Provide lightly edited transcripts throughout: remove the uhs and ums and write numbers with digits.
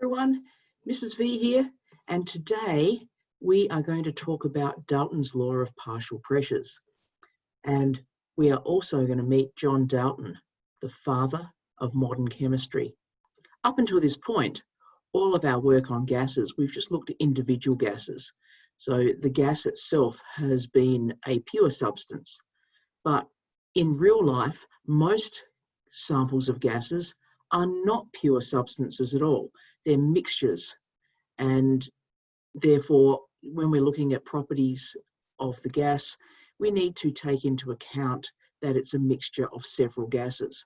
Everyone, Mrs. V here, and today we are going to talk about Dalton's law of partial pressures. And we are also going to meet John Dalton, the father of modern chemistry. Up until this point, all of our work on gases, we've just looked at individual gases. So the gas itself has been a pure substance. But in real life, most samples of gases are not pure substances at all. They're mixtures, and therefore when we're looking at properties of the gas, we need to take into account that it's a mixture of several gases.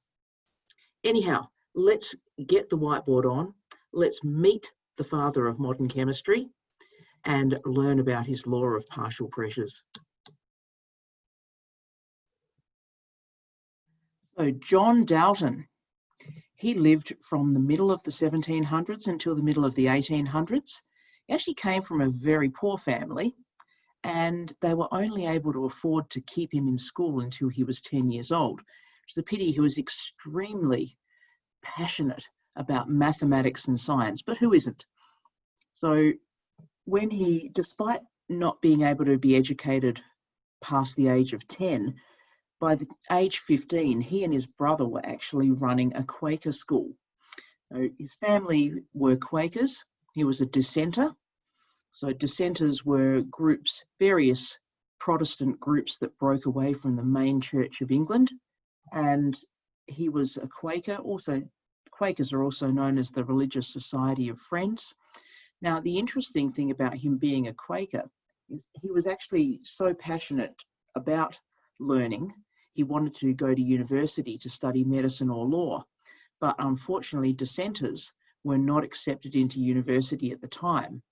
Anyhow, let's get the whiteboard on. Let's meet the father of modern chemistry and learn about his law of partial pressures. So John Dalton, he lived from the middle of the 1700s until the middle of the 1800s. He actually came from a very poor family, and they were only able to afford to keep him in school until he was 10 years old. It's a pity. He was extremely passionate about mathematics and science, but who isn't? So when he, despite not being able to be educated past the age of 10, by the age 15, he and his brother were actually running a Quaker school. So his family were Quakers. He was a dissenter. So dissenters were groups, various Protestant groups that broke away from the main Church of England. And he was a Quaker. Also, Quakers are also known as the Religious Society of Friends. Now, the interesting thing about him being a Quaker is he was actually so passionate about learning. He wanted to go to university to study medicine or law, but unfortunately dissenters were not accepted into university at the time.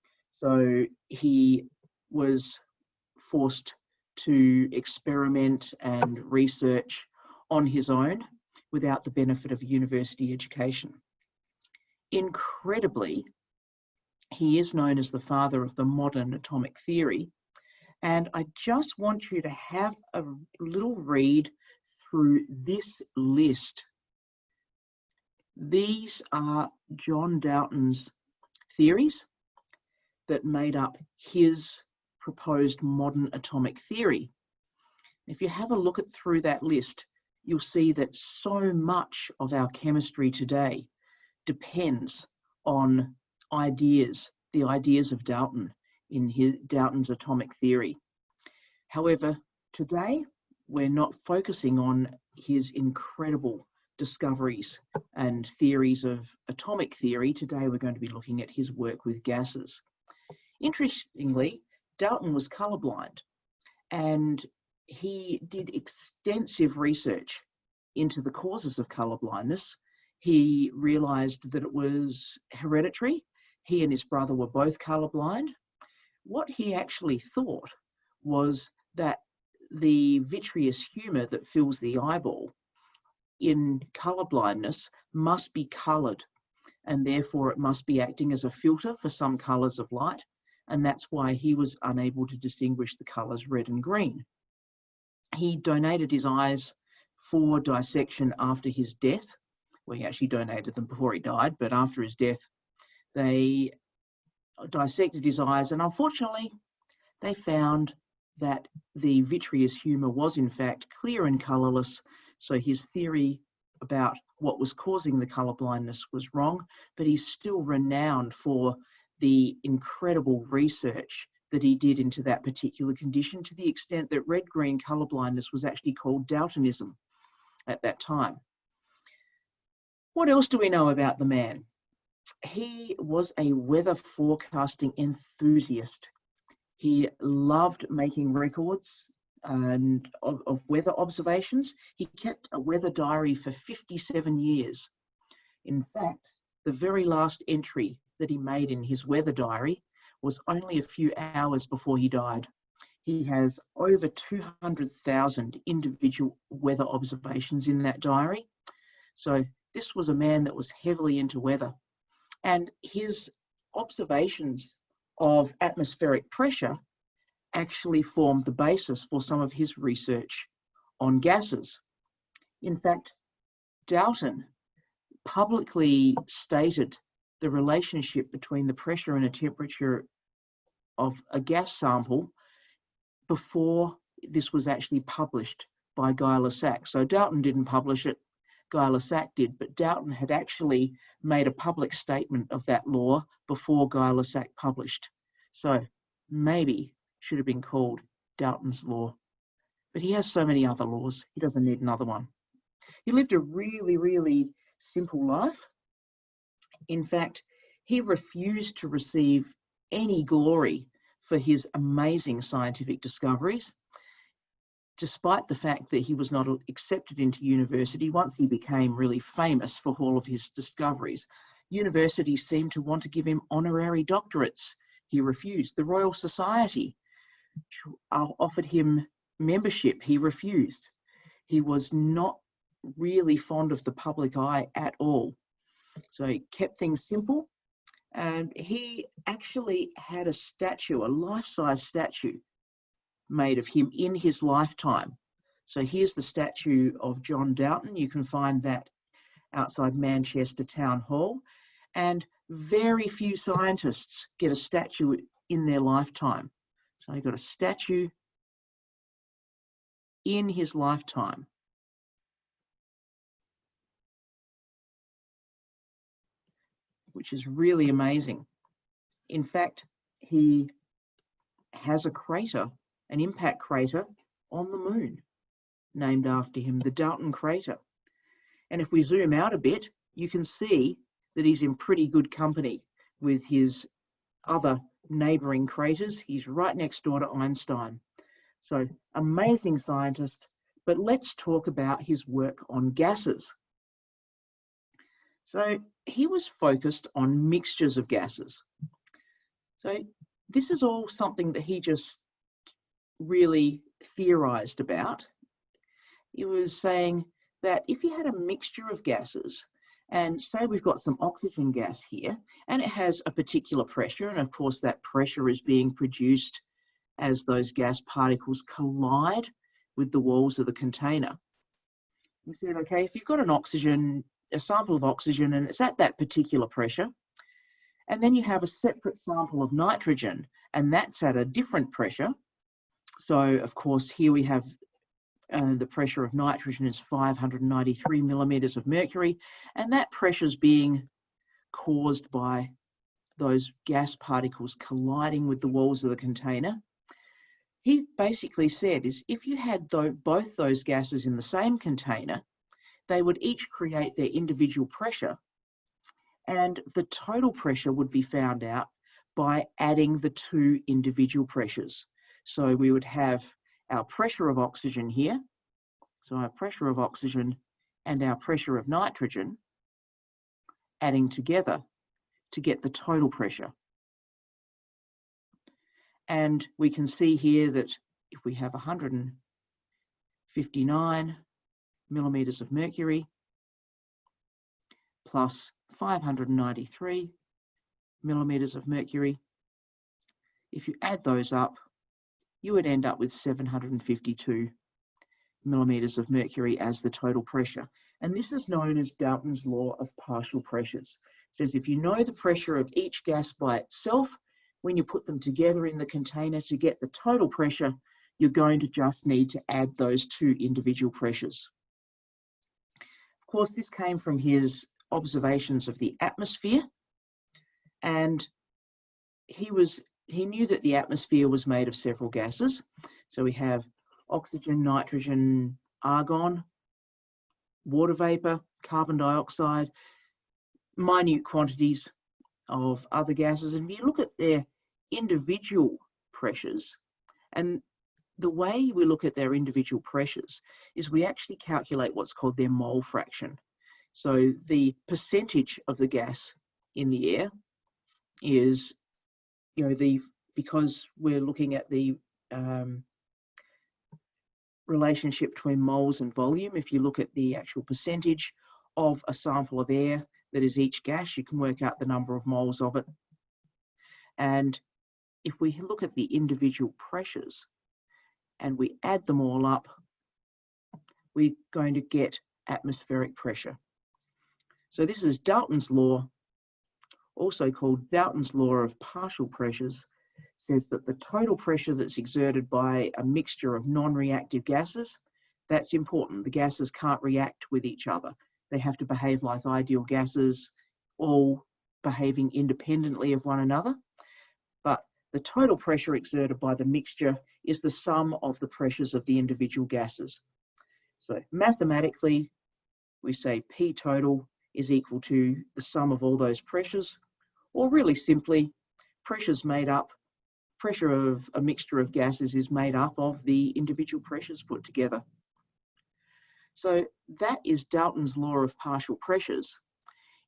So he was forced to experiment and research on his own without the benefit of a university education. Incredibly, he is known as the father of the modern atomic theory. And I just want you to have a little read through this list. These are John Dalton's theories that made up his proposed modern atomic theory. If you have a look through that list, you'll see that so much of our chemistry today depends on the ideas of Dalton in Dalton's atomic theory. However, today we're not focusing on his incredible discoveries and theories of atomic theory. Today we're going to be looking at his work with gases. Interestingly, Dalton was colorblind, and he did extensive research into the causes of colorblindness. He realized that it was hereditary. He and his brother were both colorblind. What he actually thought was that the vitreous humor that fills the eyeball in colorblindness must be colored, and therefore it must be acting as a filter for some colors of light, and that's why he was unable to distinguish the colors red and green. He donated his eyes for dissection after his death. Well, he actually donated them before he died, but after his death, they dissected his eyes, and unfortunately they found that the vitreous humor was in fact clear and colorless, so his theory about what was causing the color blindness was wrong, but he's still renowned for the incredible research that he did into that particular condition, to the extent that red-green color blindness was actually called Daltonism at that time. What else do we know about the man? He was a weather forecasting enthusiast. He loved making records of weather observations. He kept a weather diary for 57 years. In fact, the very last entry that he made in his weather diary was only a few hours before he died. He has over 200,000 individual weather observations in that diary. So this was a man that was heavily into weather. And his observations of atmospheric pressure actually formed the basis for some of his research on gases. In fact, Dalton publicly stated the relationship between the pressure and a temperature of a gas sample before this was actually published by Guy Lassac. So Dalton didn't publish it, Guy Lassac did, but Dalton had actually made a public statement of that law before Guy Lassac published. So maybe should have been called Dalton's law. But he has so many other laws, he doesn't need another one. He lived a really, really simple life. In fact, he refused to receive any glory for his amazing scientific discoveries, despite the fact that he was not accepted into university once he became really famous for all of his discoveries. Universities seemed to want to give him honorary doctorates. He refused. The Royal Society offered him membership. He refused. He was not really fond of the public eye at all. So he kept things simple. And he actually had a statue, a life-size statue, made of him in his lifetime. So here's the statue of John Dalton. You can find that outside Manchester Town Hall. And very few scientists get a statue in their lifetime. So he got a statue in his lifetime. Which is really amazing. In fact, he has a crater, an impact crater on the moon, named after him, the Dalton crater. And if we zoom out a bit, you can see that he's in pretty good company with his other neighbouring craters. He's right next door to Einstein. So, amazing scientist, but let's talk about his work on gases. So he was focused on mixtures of gases. So this is all something that he just really theorized about. He was saying that if you had a mixture of gases, and say we've got some oxygen gas here, and it has a particular pressure, and of course that pressure is being produced as those gas particles collide with the walls of the container. We said, okay, if you've got a sample of oxygen and it's at that particular pressure, and then you have a separate sample of nitrogen and that's at a different pressure. So of course here we have the pressure of nitrogen is 593 millimeters of mercury, and that pressure is being caused by those gas particles colliding with the walls of the container. He basically said is if you had both those gases in the same container, they would each create their individual pressure, and the total pressure would be found out by adding the two individual pressures. So we would have our pressure of oxygen here, so our pressure of oxygen and our pressure of nitrogen adding together to get the total pressure. And we can see here that if we have 159 millimeters of mercury plus 593 millimeters of mercury, if you add those up, you would end up with 752 millimeters of mercury as the total pressure. And this is known as Dalton's law of partial pressures. It says if you know the pressure of each gas by itself, when you put them together in the container to get the total pressure, you're going to just need to add those two individual pressures. Of course, this came from his observations of the atmosphere, and he knew that the atmosphere was made of several gases. So we have oxygen, nitrogen, argon, water vapor, carbon dioxide, minute quantities of other gases. And if you look at their individual pressures, and the way we look at their individual pressures is we actually calculate what's called their mole fraction. So the percentage of the gas in the air is, because we're looking at the relationship between moles and volume, if you look at the actual percentage of a sample of air that is each gas, you can work out the number of moles of it. And if we look at the individual pressures and we add them all up, we're going to get atmospheric pressure. So this is Dalton's law also called Dalton's law of partial pressures, says that the total pressure that's exerted by a mixture of non-reactive gases, that's important. The gases can't react with each other. They have to behave like ideal gases, all behaving independently of one another. But the total pressure exerted by the mixture is the sum of the pressures of the individual gases. So mathematically, we say P total is equal to the sum of all those pressures, or really simply, pressure of a mixture of gases is made up of the individual pressures put together. So that is Dalton's law of partial pressures.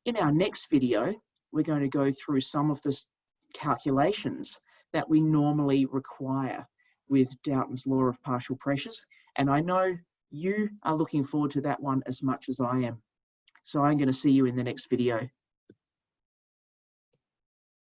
In our next video, we're going to go through some of the calculations that we normally require with Dalton's law of partial pressures. And I know you are looking forward to that one as much as I am. So I'm going to see you in the next video.